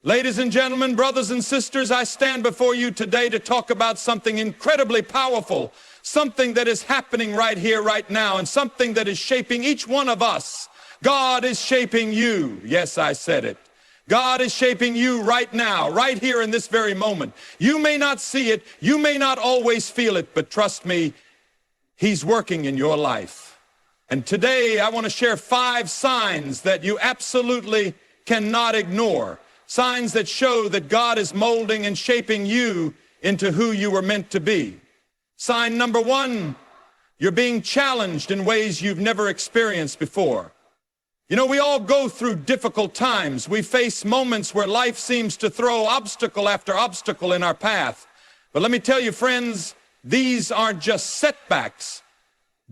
Ladies and gentlemen, brothers and sisters, I stand before you today to talk about something incredibly powerful, something that is happening right here, right now, and something that is shaping each one of us. God is shaping you. Yes, I said it. God is shaping you right now, right here in this very moment. You may not see it, you may not always feel it, but trust me, He's working in your life. And today I want to share 5 signs that you absolutely cannot ignore. Signs that show that God is molding and shaping you into who you were meant to be. Sign number 1, you're being challenged in ways you've never experienced before. You know, we all go through difficult times. We face moments where life seems to throw obstacle after obstacle in our path. But let me tell you, friends, these aren't just setbacks.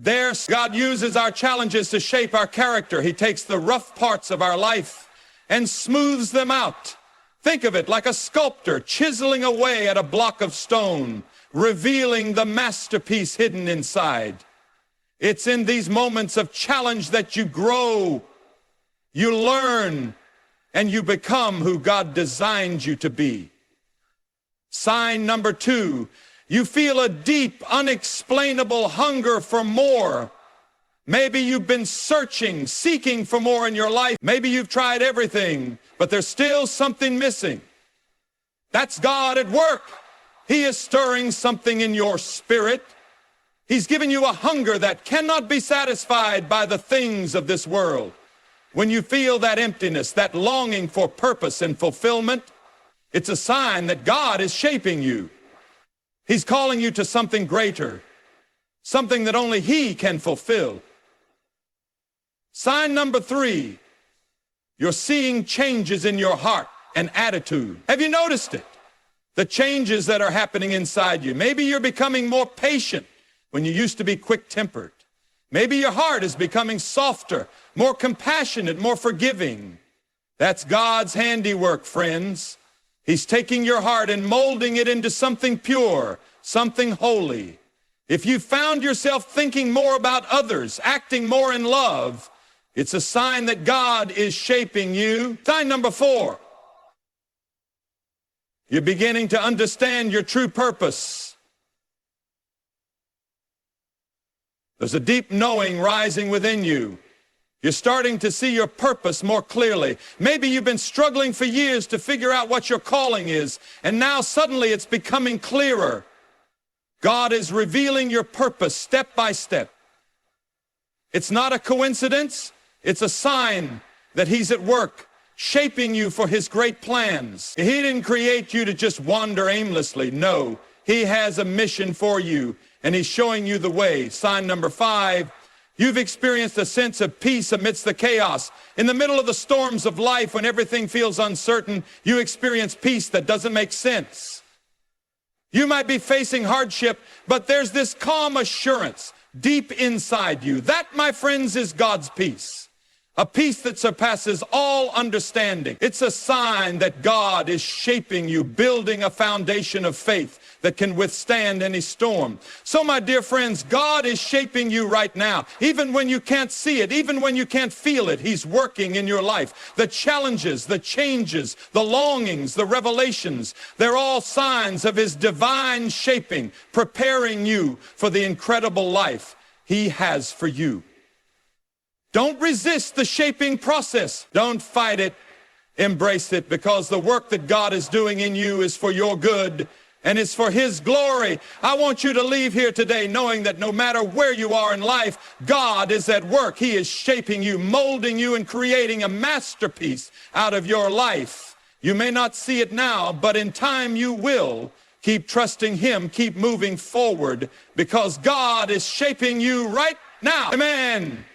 God uses our challenges to shape our character. He takes the rough parts of our life and smooths them out. Think of it like a sculptor chiseling away at a block of stone, revealing the masterpiece hidden inside. It's in these moments of challenge that you grow, you learn, and you become who God designed you to be. Sign number 2, you feel a deep, unexplainable hunger for more. Maybe you've been searching, seeking for more in your life. Maybe you've tried everything, but there's still something missing. That's God at work. He is stirring something in your spirit. He's given you a hunger that cannot be satisfied by the things of this world. When you feel that emptiness, that longing for purpose and fulfillment, it's a sign that God is shaping you. He's calling you to something greater, something that only He can fulfill. Sign number 3, you're seeing changes in your heart and attitude. Have you noticed it? The changes that are happening inside you. Maybe you're becoming more patient when you used to be quick-tempered. Maybe your heart is becoming softer, more compassionate, more forgiving. That's God's handiwork, friends. He's taking your heart and molding it into something pure, something holy. If you found yourself thinking more about others, acting more in love, it's a sign that God is shaping you. Sign number 4, you're beginning to understand your true purpose. There's a deep knowing rising within you. You're starting to see your purpose more clearly. Maybe you've been struggling for years to figure out what your calling is, and now suddenly it's becoming clearer. God is revealing your purpose step by step. It's not a coincidence. It's a sign that He's at work, shaping you for His great plans. He didn't create you to just wander aimlessly. No, He has a mission for you, and He's showing you the way. Sign number 5, you've experienced a sense of peace amidst the chaos. In the middle of the storms of life, when everything feels uncertain, you experience peace that doesn't make sense. You might be facing hardship, but there's this calm assurance deep inside you. That, my friends, is God's peace. A peace that surpasses all understanding. It's a sign that God is shaping you, building a foundation of faith that can withstand any storm. So, my dear friends, God is shaping you right now. Even when you can't see it, even when you can't feel it, He's working in your life. The challenges, the changes, the longings, the revelations, they're all signs of His divine shaping, preparing you for the incredible life He has for you. Don't resist the shaping process. Don't fight it. Embrace it, because the work that God is doing in you is for your good and it's for His glory. I want you to leave here today knowing that no matter where you are in life, God is at work. He is shaping you, molding you, and creating a masterpiece out of your life. You may not see it now, but in time you will. Keep trusting Him. Keep moving forward, because God is shaping you right now. Amen.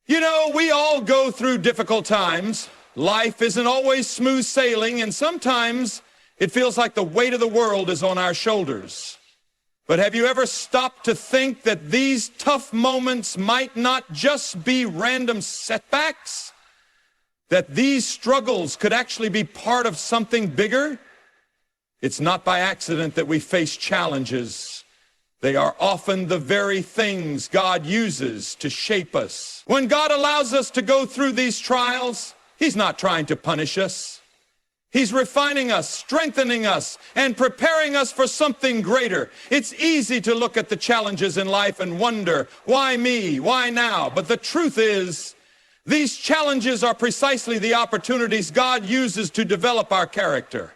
You know, we all go through difficult times. Life isn't always smooth sailing, and sometimes it feels like the weight of the world is on our shoulders. But have you ever stopped to think that these tough moments might not just be random setbacks? That these struggles could actually be part of something bigger? It's not by accident that we face challenges. They are often the very things God uses to shape us. When God allows us to go through these trials, He's not trying to punish us. He's refining us, strengthening us, and preparing us for something greater. It's easy to look at the challenges in life and wonder, why me? Why now? But the truth is, these challenges are precisely the opportunities God uses to develop our character.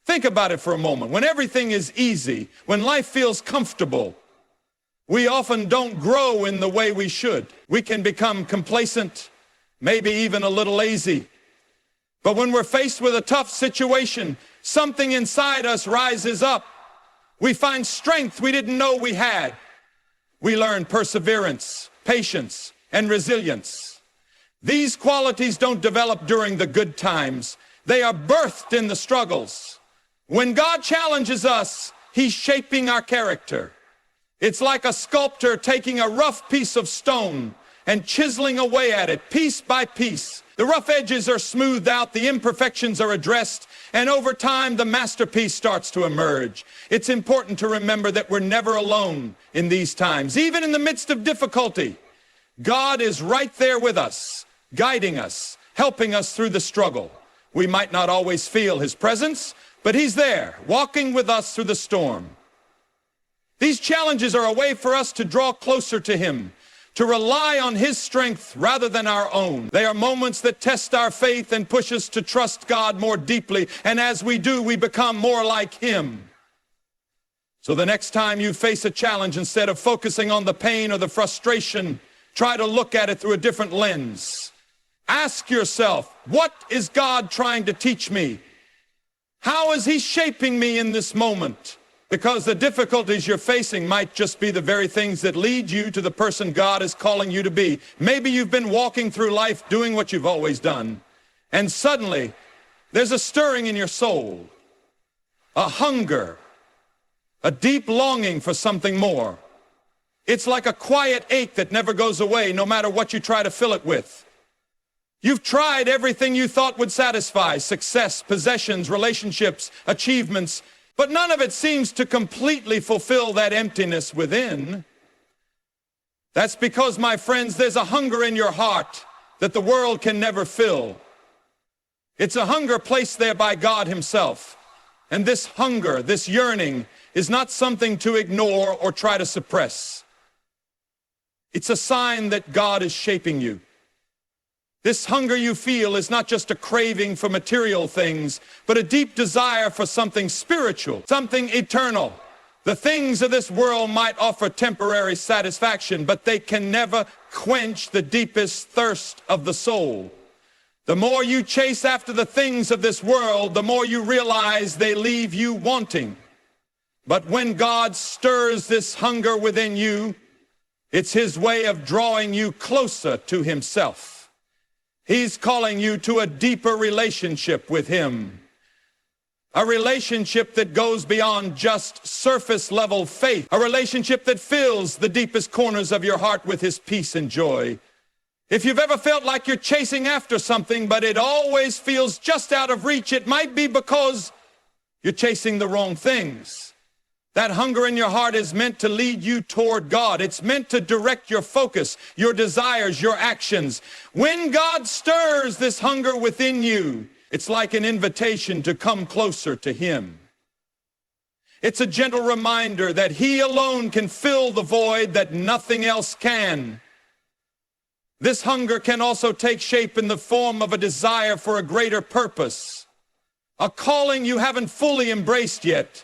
Think about it for a moment. When everything is easy, when life feels comfortable, we often don't grow in the way we should. We can become complacent, maybe even a little lazy. But when we're faced with a tough situation, something inside us rises up. We find strength we didn't know we had. We learn perseverance, patience, and resilience. These qualities don't develop during the good times. They are birthed in the struggles. When God challenges us, He's shaping our character. It's like a sculptor taking a rough piece of stone and chiseling away at it piece by piece. The rough edges are smoothed out, the imperfections are addressed, and over time the masterpiece starts to emerge. It's important to remember that we're never alone in these times. Even in the midst of difficulty, God is right there with us, guiding us, helping us through the struggle. We might not always feel His presence, but He's there, walking with us through the storm. These challenges are a way for us to draw closer to Him, to rely on His strength rather than our own. They are moments that test our faith and push us to trust God more deeply, and as we do, we become more like Him. So the next time you face a challenge, instead of focusing on the pain or the frustration, try to look at it through a different lens. Ask yourself, what is God trying to teach me? How is He shaping me in this moment? Because the difficulties you're facing might just be the very things that lead you to the person God is calling you to be. Maybe you've been walking through life doing what you've always done, and suddenly there's a stirring in your soul, a hunger, a deep longing for something more. It's like a quiet ache that never goes away no matter what you try to fill it with. You've tried everything you thought would satisfy: success, possessions, relationships, achievements, but none of it seems to completely fulfill that emptiness within. That's because, my friends, there's a hunger in your heart that the world can never fill. It's a hunger placed there by God Himself. And this hunger, this yearning, is not something to ignore or try to suppress. It's a sign that God is shaping you. This hunger you feel is not just a craving for material things, but a deep desire for something spiritual, something eternal. The things of this world might offer temporary satisfaction, but they can never quench the deepest thirst of the soul. The more you chase after the things of this world, the more you realize they leave you wanting. But when God stirs this hunger within you, it's His way of drawing you closer to Himself. He's calling you to a deeper relationship with Him. A relationship that goes beyond just surface level faith. A relationship that fills the deepest corners of your heart with His peace and joy. If you've ever felt like you're chasing after something, but it always feels just out of reach, it might be because you're chasing the wrong things. That hunger in your heart is meant to lead you toward God. It's meant to direct your focus, your desires, your actions. When God stirs this hunger within you, it's like an invitation to come closer to Him. It's a gentle reminder that He alone can fill the void that nothing else can. This hunger can also take shape in the form of a desire for a greater purpose, a calling you haven't fully embraced yet.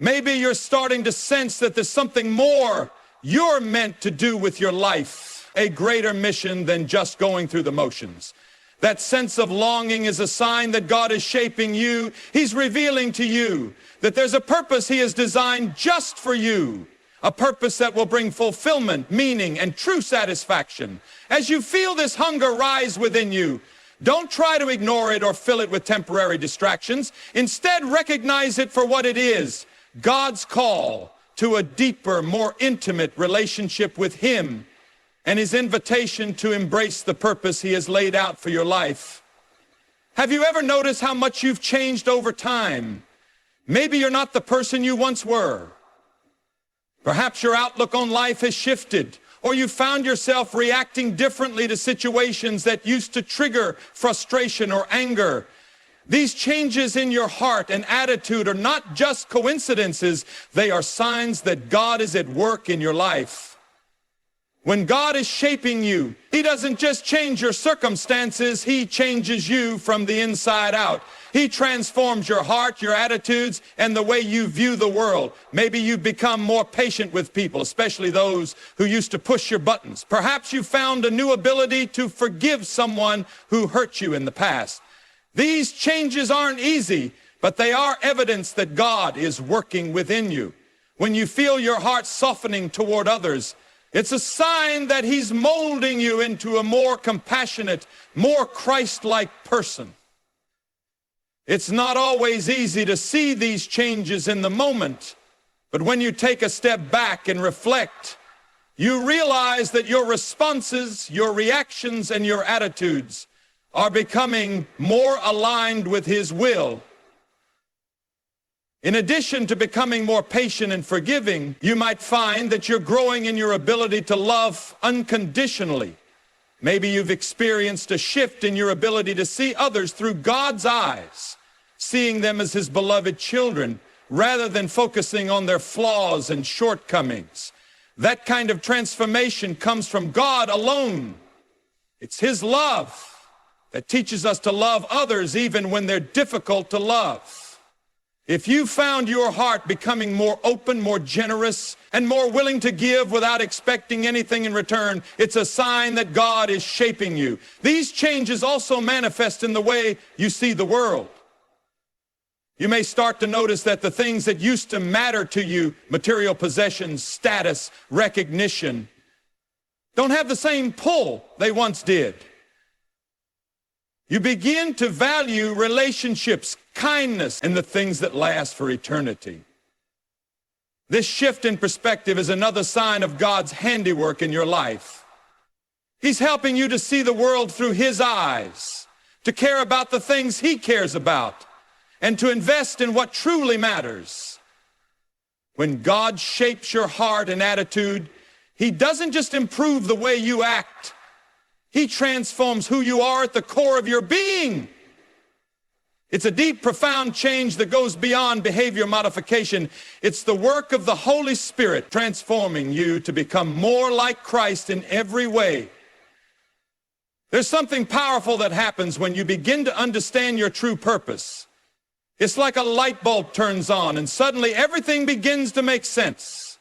Maybe you're starting to sense that there's something more you're meant to do with your life, a greater mission than just going through the motions. That sense of longing is a sign that God is shaping you. He's revealing to you that there's a purpose He has designed just for you, a purpose that will bring fulfillment, meaning, and true satisfaction. As you feel this hunger rise within you, don't try to ignore it or fill it with temporary distractions. Instead, recognize it for what it is: God's call to a deeper, more intimate relationship with Him, and His invitation to embrace the purpose He has laid out for your life. Have you ever noticed how much you've changed over time? Maybe you're not the person you once were. Perhaps your outlook on life has shifted, or you found yourself reacting differently to situations that used to trigger frustration or anger. These changes in your heart and attitude are not just coincidences. They are signs that God is at work in your life. When God is shaping you, He doesn't just change your circumstances, He changes you from the inside out. He transforms your heart, your attitudes, and the way you view the world. Maybe you've become more patient with people, especially those who used to push your buttons. Perhaps you found a new ability to forgive someone who hurt you in the past. These changes aren't easy, but they are evidence that God is working within you. When you feel your heart softening toward others, it's a sign that He's molding you into a more compassionate, more Christ-like person. It's not always easy to see these changes in the moment, but when you take a step back and reflect, you realize that your responses, your reactions, and your attitudes are becoming more aligned with His will. In addition to becoming more patient and forgiving, you might find that you're growing in your ability to love unconditionally. Maybe you've experienced a shift in your ability to see others through God's eyes, seeing them as His beloved children, rather than focusing on their flaws and shortcomings. That kind of transformation comes from God alone. It's His love that teaches us to love others even when they're difficult to love. If you found your heart becoming more open, more generous, and more willing to give without expecting anything in return, it's a sign that God is shaping you. These changes also manifest in the way you see the world. You may start to notice that the things that used to matter to you, material possessions, status, recognition, don't have the same pull they once did. You begin to value relationships, kindness, and the things that last for eternity. This shift in perspective is another sign of God's handiwork in your life. He's helping you to see the world through His eyes, to care about the things He cares about, and to invest in what truly matters. When God shapes your heart and attitude, He doesn't just improve the way you act. He transforms who you are at the core of your being. It's a deep, profound change that goes beyond behavior modification. It's the work of the Holy Spirit transforming you to become more like Christ in every way. There's something powerful that happens when you begin to understand your true purpose. It's like a light bulb turns on and suddenly everything begins to make sense.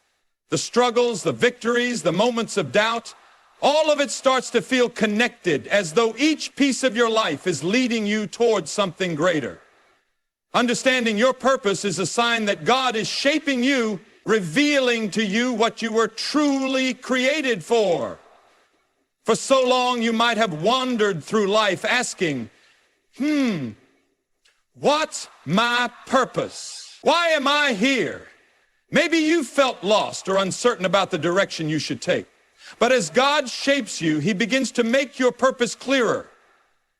The struggles, the victories, the moments of doubt, all of it starts to feel connected, as though each piece of your life is leading you towards something greater. Understanding your purpose is a sign that God is shaping you, revealing to you what you were truly created for. For so long you might have wandered through life asking, what's my purpose? Why am I here? Maybe you felt lost or uncertain about the direction you should take. But as God shapes you, He begins to make your purpose clearer.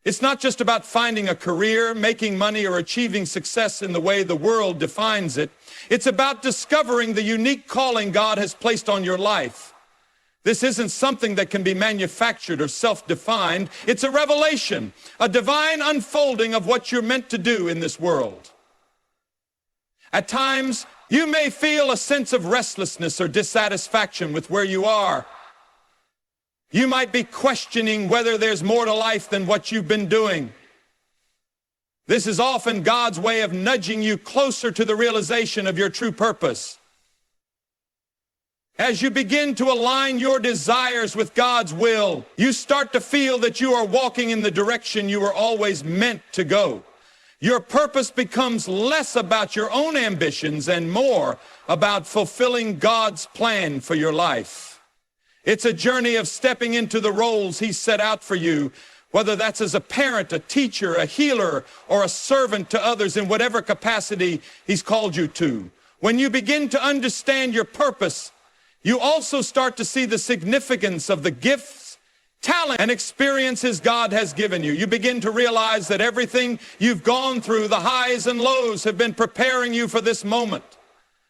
It's not just about finding a career, making money, or achieving success in the way the world defines it. It's about discovering the unique calling God has placed on your life. This isn't something that can be manufactured or self-defined. It's a revelation, a divine unfolding of what you're meant to do in this world. At times, you may feel a sense of restlessness or dissatisfaction with where you are. You might be questioning whether there's more to life than what you've been doing. This is often God's way of nudging you closer to the realization of your true purpose. As you begin to align your desires with God's will, you start to feel that you are walking in the direction you were always meant to go. Your purpose becomes less about your own ambitions and more about fulfilling God's plan for your life. It's a journey of stepping into the roles He set out for you, whether that's as a parent, a teacher, a healer, or a servant to others in whatever capacity He's called you to. When you begin to understand your purpose, you also start to see the significance of the gifts, talent, and experiences God has given you. You begin to realize that everything you've gone through, the highs and lows, have been preparing you for this moment.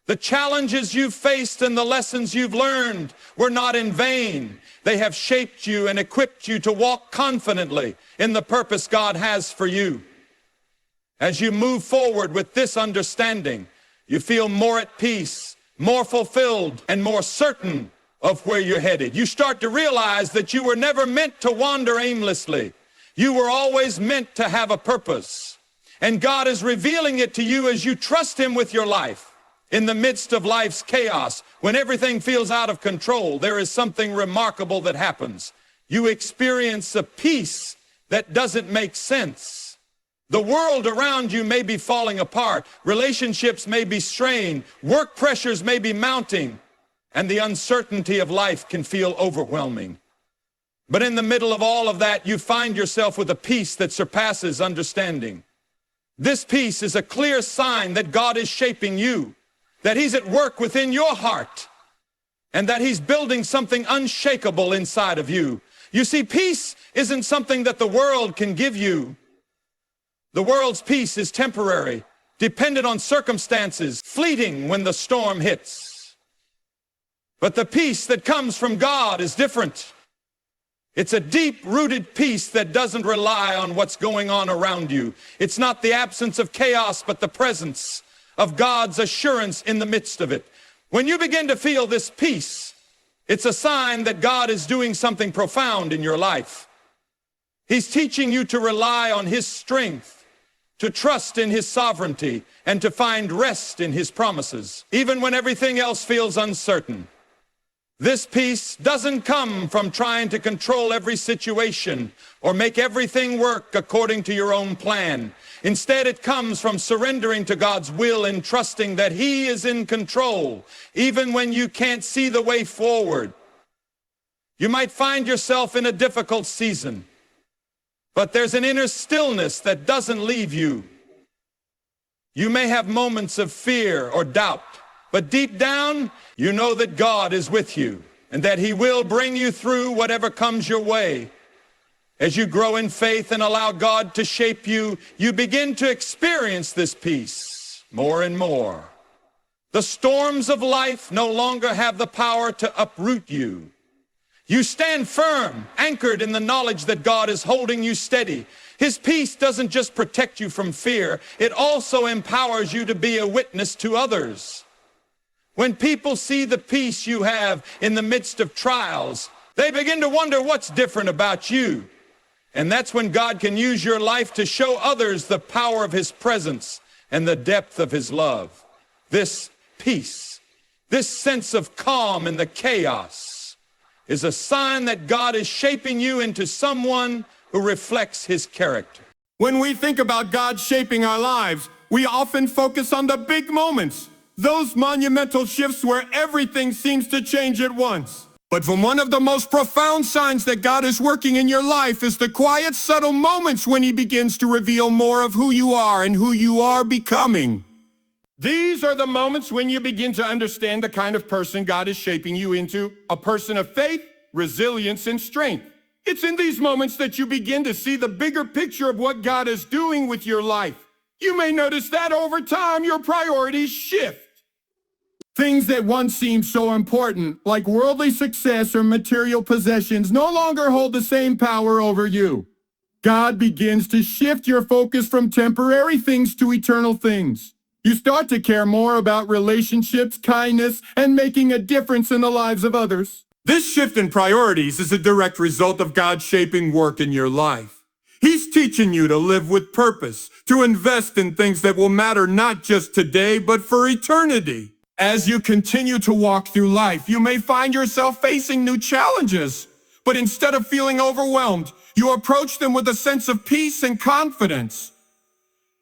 The challenges you've faced and the lessons you've learned were not in vain. They have shaped you and equipped you to walk confidently in the purpose God has for you. As you move forward with this understanding, you feel more at peace, more fulfilled, and more certain of where you're headed. You start to realize that you were never meant to wander aimlessly. You were always meant to have a purpose. And God is revealing it to you as you trust Him with your life. In the midst of life's chaos, when everything feels out of control, there is something remarkable that happens. You experience a peace that doesn't make sense. The world around you may be falling apart. Relationships may be strained. Work pressures may be mounting. And the uncertainty of life can feel overwhelming. But in the middle of all of that, you find yourself with a peace that surpasses understanding. This peace is a clear sign that God is shaping you, that He's at work within your heart, and that He's building something unshakable inside of you. You see, peace isn't something that the world can give you. The world's peace is temporary, dependent on circumstances, fleeting when the storm hits. But the peace that comes from God is different. It's a deep-rooted peace that doesn't rely on what's going on around you. It's not the absence of chaos, but the presence of God's assurance in the midst of it. When you begin to feel this peace, it's a sign that God is doing something profound in your life. He's teaching you to rely on His strength, to trust in His sovereignty, and to find rest in His promises, even when everything else feels uncertain. This peace doesn't come from trying to control every situation or make everything work according to your own plan. Instead, it comes from surrendering to God's will and trusting that He is in control, even when you can't see the way forward. You might find yourself in a difficult season, but there's an inner stillness that doesn't leave you. You may have moments of fear or doubt, but deep down, you know that God is with you and that He will bring you through whatever comes your way. As you grow in faith and allow God to shape you, you begin to experience this peace more and more. The storms of life no longer have the power to uproot you. You stand firm, anchored in the knowledge that God is holding you steady. His peace doesn't just protect you from fear, it also empowers you to be a witness to others. When people see the peace you have in the midst of trials, they begin to wonder what's different about you. And that's when God can use your life to show others the power of His presence and the depth of His love. This peace, this sense of calm in the chaos, is a sign that God is shaping you into someone who reflects His character. When we think about God shaping our lives, we often focus on the big moments, those monumental shifts where everything seems to change at once. But one of the most profound signs that God is working in your life is the quiet, subtle moments when He begins to reveal more of who you are and who you are becoming. These are the moments when you begin to understand the kind of person God is shaping you into, a person of faith, resilience, and strength. It's in these moments that you begin to see the bigger picture of what God is doing with your life. You may notice that over time, your priorities shift. Things that once seemed so important, like worldly success or material possessions, no longer hold the same power over you. God begins to shift your focus from temporary things to eternal things. You start to care more about relationships, kindness, and making a difference in the lives of others. This shift in priorities is a direct result of God's shaping work in your life. He's teaching you to live with purpose, to invest in things that will matter not just today, but for eternity. As you continue to walk through life, you may find yourself facing new challenges, but instead of feeling overwhelmed, you approach them with a sense of peace and confidence.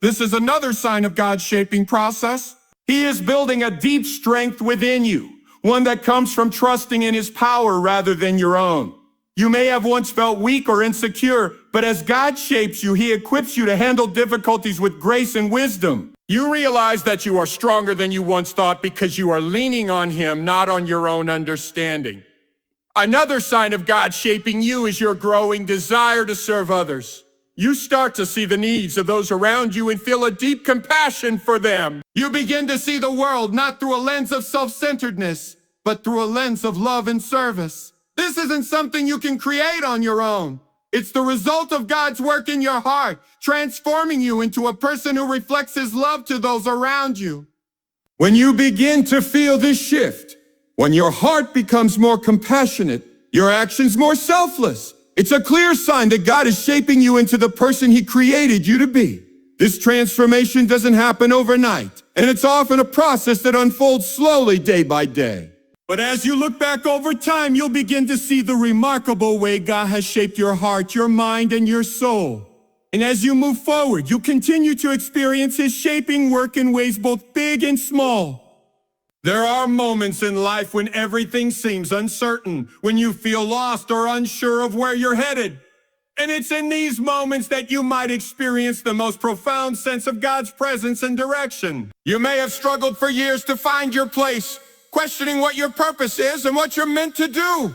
This is another sign of God's shaping process. He is building a deep strength within you, one that comes from trusting in His power rather than your own. You may have once felt weak or insecure, but as God shapes you, He equips you to handle difficulties with grace and wisdom. You realize that you are stronger than you once thought because you are leaning on Him, not on your own understanding. Another sign of God shaping you is your growing desire to serve others. You start to see the needs of those around you and feel a deep compassion for them. You begin to see the world not through a lens of self-centeredness, but through a lens of love and service. This isn't something you can create on your own. It's the result of God's work in your heart, transforming you into a person who reflects His love to those around you. When you begin to feel this shift, when your heart becomes more compassionate, your actions more selfless, it's a clear sign that God is shaping you into the person He created you to be. This transformation doesn't happen overnight, and it's often a process that unfolds slowly day by day. But as you look back over time, you'll begin to see the remarkable way God has shaped your heart, your mind, and your soul. And as you move forward, you'll continue to experience His shaping work in ways both big and small. There are moments in life when everything seems uncertain, when you feel lost or unsure of where you're headed. And it's in these moments that you might experience the most profound sense of God's presence and direction. You may have struggled for years to find your place, questioning what your purpose is and what you're meant to do.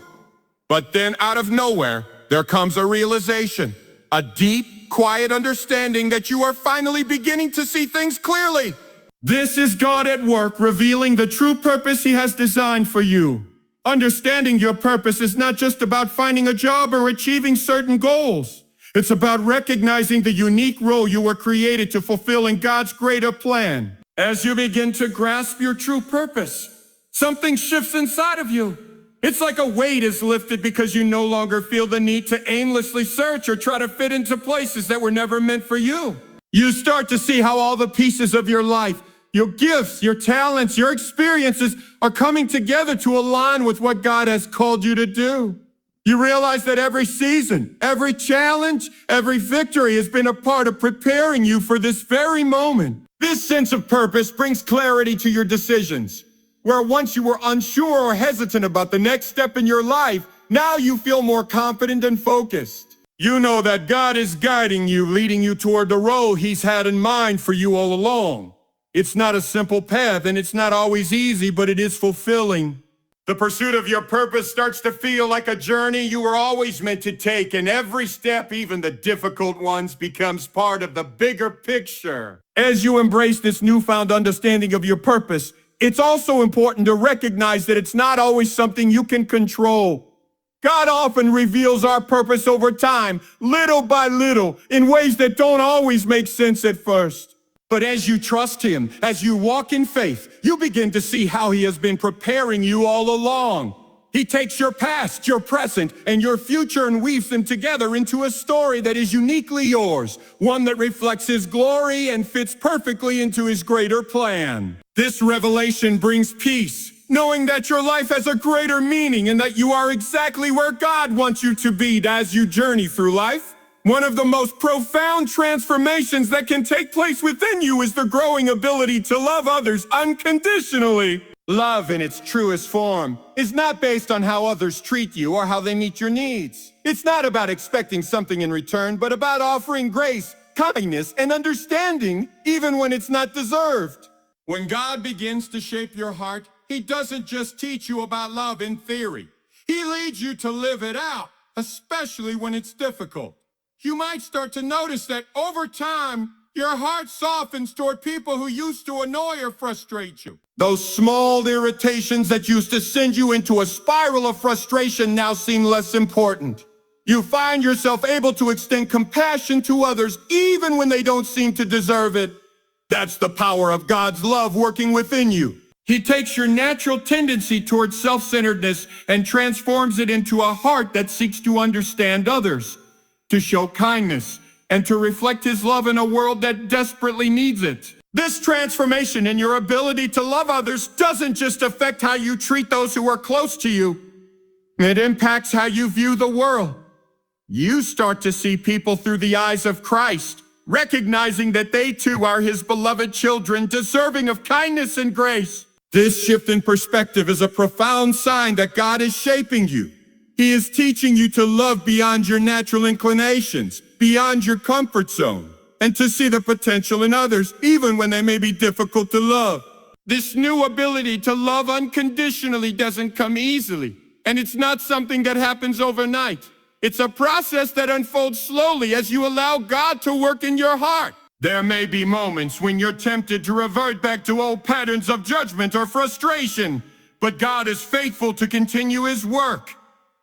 But then out of nowhere, there comes a realization, a deep, quiet understanding that you are finally beginning to see things clearly. This is God at work, revealing the true purpose He has designed for you. Understanding your purpose is not just about finding a job or achieving certain goals. It's about recognizing the unique role you were created to fulfill in God's greater plan. As you begin to grasp your true purpose, something shifts inside of you. It's like a weight is lifted because you no longer feel the need to aimlessly search or try to fit into places that were never meant for you. You start to see how all the pieces of your life, your gifts, your talents, your experiences are coming together to align with what God has called you to do. You realize that every season, every challenge, every victory has been a part of preparing you for this very moment. This sense of purpose brings clarity to your decisions. Where once you were unsure or hesitant about the next step in your life, now you feel more confident and focused. You know that God is guiding you, leading you toward the road He's had in mind for you all along. It's not a simple path, and it's not always easy, but it is fulfilling. The pursuit of your purpose starts to feel like a journey you were always meant to take, and every step, even the difficult ones, becomes part of the bigger picture. As you embrace this newfound understanding of your purpose, it's also important to recognize that it's not always something you can control. God often reveals our purpose over time, little by little, in ways that don't always make sense at first. But as you trust Him, as you walk in faith, you begin to see how He has been preparing you all along. He takes your past, your present, and your future and weaves them together into a story that is uniquely yours, one that reflects His glory and fits perfectly into His greater plan. This revelation brings peace, knowing that your life has a greater meaning and that you are exactly where God wants you to be as you journey through life. One of the most profound transformations that can take place within you is the growing ability to love others unconditionally. Love in its truest form is not based on how others treat you or how they meet your needs. It's not about expecting something in return, but about offering grace, kindness, and understanding even when it's not deserved. When God begins to shape your heart, He doesn't just teach you about love in theory. He leads you to live it out, especially when it's difficult. You might start to notice that over time, your heart softens toward people who used to annoy or frustrate you. Those small irritations that used to send you into a spiral of frustration now seem less important. You find yourself able to extend compassion to others even when they don't seem to deserve it. That's the power of God's love working within you. He takes your natural tendency towards self-centeredness and transforms it into a heart that seeks to understand others, to show kindness, and to reflect His love in a world that desperately needs it. This transformation in your ability to love others doesn't just affect how you treat those who are close to you. It impacts how you view the world. You start to see people through the eyes of Christ, recognizing that they too are His beloved children, deserving of kindness and grace. This shift in perspective is a profound sign that God is shaping you. He is teaching you to love beyond your natural inclinations, beyond your comfort zone, and to see the potential in others, even when they may be difficult to love. This new ability to love unconditionally doesn't come easily, and it's not something that happens overnight. It's a process that unfolds slowly as you allow God to work in your heart. There may be moments when you're tempted to revert back to old patterns of judgment or frustration, but God is faithful to continue His work.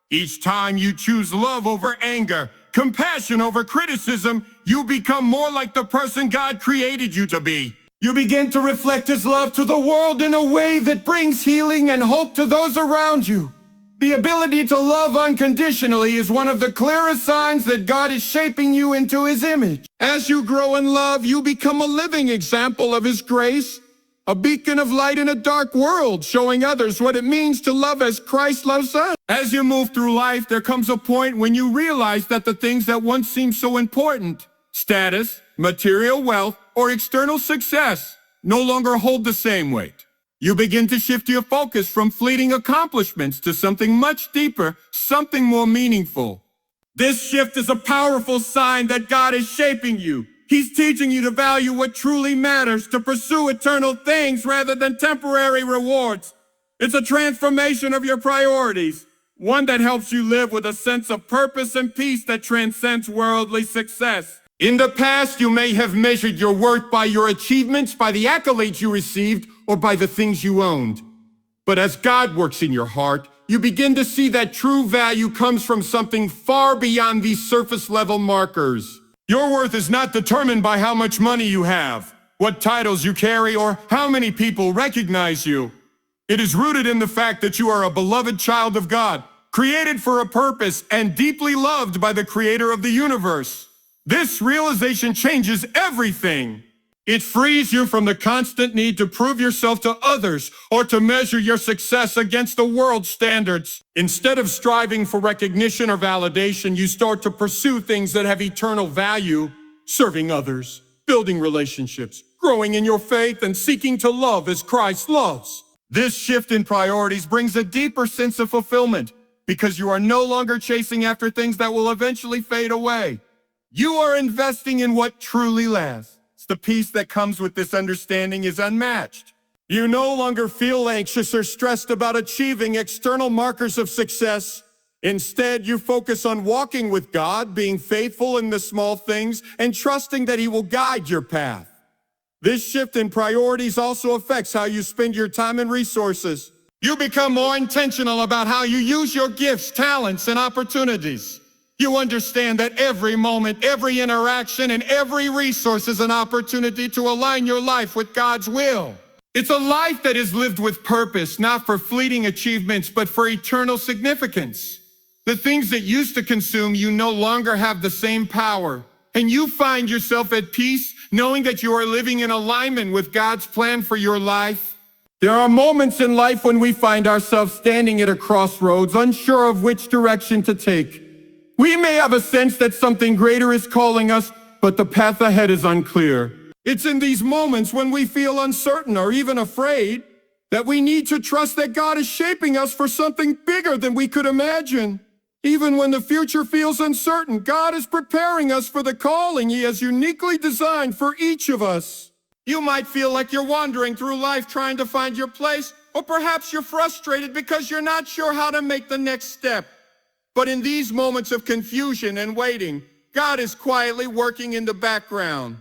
Each time you choose love over anger, compassion over criticism, you become more like the person God created you to be. You begin to reflect His love to the world in a way that brings healing and hope to those around you. The ability to love unconditionally is one of the clearest signs that God is shaping you into His image. As you grow in love, you become a living example of His grace, a beacon of light in a dark world, showing others what it means to love as Christ loves us. As you move through life, there comes a point when you realize that the things that once seemed so important, status, material wealth, or external success, no longer hold the same weight. You begin to shift your focus from fleeting accomplishments to something much deeper, something more meaningful. This shift is a powerful sign that God is shaping you. He's teaching you to value what truly matters, to pursue eternal things rather than temporary rewards. It's a transformation of your priorities, one that helps you live with a sense of purpose and peace that transcends worldly success. In the past, you may have measured your worth by your achievements, by the accolades you received, or by the things you owned. But as God works in your heart, you begin to see that true value comes from something far beyond these surface-level markers. Your worth is not determined by how much money you have, what titles you carry, or how many people recognize you. It is rooted in the fact that you are a beloved child of God, created for a purpose and deeply loved by the Creator of the universe. This realization changes everything. It frees you from the constant need to prove yourself to others or to measure your success against the world's standards. Instead of striving for recognition or validation, you start to pursue things that have eternal value, serving others, building relationships, growing in your faith, and seeking to love as Christ loves. This shift in priorities brings a deeper sense of fulfillment because you are no longer chasing after things that will eventually fade away. You are investing in what truly lasts. The peace that comes with this understanding is unmatched. You no longer feel anxious or stressed about achieving external markers of success. Instead, you focus on walking with God, being faithful in the small things, and trusting that He will guide your path. This shift in priorities also affects how you spend your time and resources. You become more intentional about how you use your gifts, talents, and opportunities. You understand that every moment, every interaction, and every resource is an opportunity to align your life with God's will. It's a life that is lived with purpose, not for fleeting achievements, but for eternal significance. The things that used to consume you no longer have the same power, and you find yourself at peace, knowing that you are living in alignment with God's plan for your life. There are moments in life when we find ourselves standing at a crossroads, unsure of which direction to take. We may have a sense that something greater is calling us, but the path ahead is unclear. It's in these moments when we feel uncertain or even afraid that we need to trust that God is shaping us for something bigger than we could imagine. Even when the future feels uncertain, God is preparing us for the calling He has uniquely designed for each of us. You might feel like you're wandering through life trying to find your place, or perhaps you're frustrated because you're not sure how to make the next step. But in these moments of confusion and waiting, God is quietly working in the background.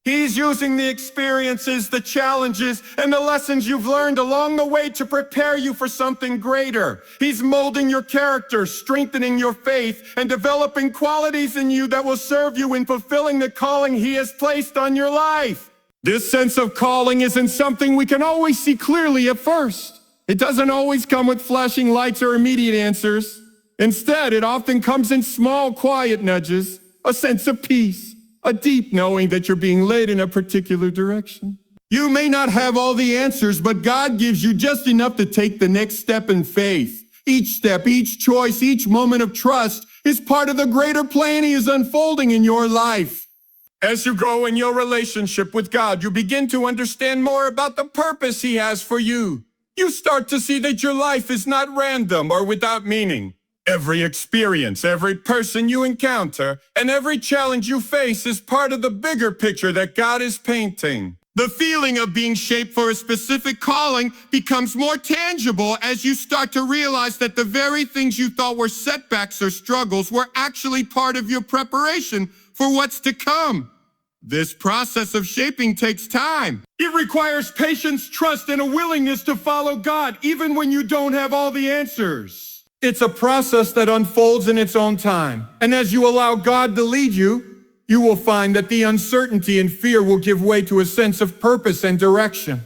He's using the experiences, the challenges, and the lessons you've learned along the way to prepare you for something greater. He's molding your character, strengthening your faith, and developing qualities in you that will serve you in fulfilling the calling He has placed on your life. This sense of calling isn't something we can always see clearly at first. It doesn't always come with flashing lights or immediate answers. Instead, it often comes in small, quiet nudges, a sense of peace, a deep knowing that you're being led in a particular direction. You may not have all the answers, but God gives you just enough to take the next step in faith. Each step, each choice, each moment of trust is part of the greater plan He is unfolding in your life. As you grow in your relationship with God, you begin to understand more about the purpose He has for you. You start to see that your life is not random or without meaning. Every experience, every person you encounter, and every challenge you face is part of the bigger picture that God is painting. The feeling of being shaped for a specific calling becomes more tangible as you start to realize that the very things you thought were setbacks or struggles were actually part of your preparation for what's to come. This process of shaping takes time. It requires patience, trust, and a willingness to follow God even when you don't have all the answers. It's a process that unfolds in its own time. And as you allow God to lead you, you will find that the uncertainty and fear will give way to a sense of purpose and direction.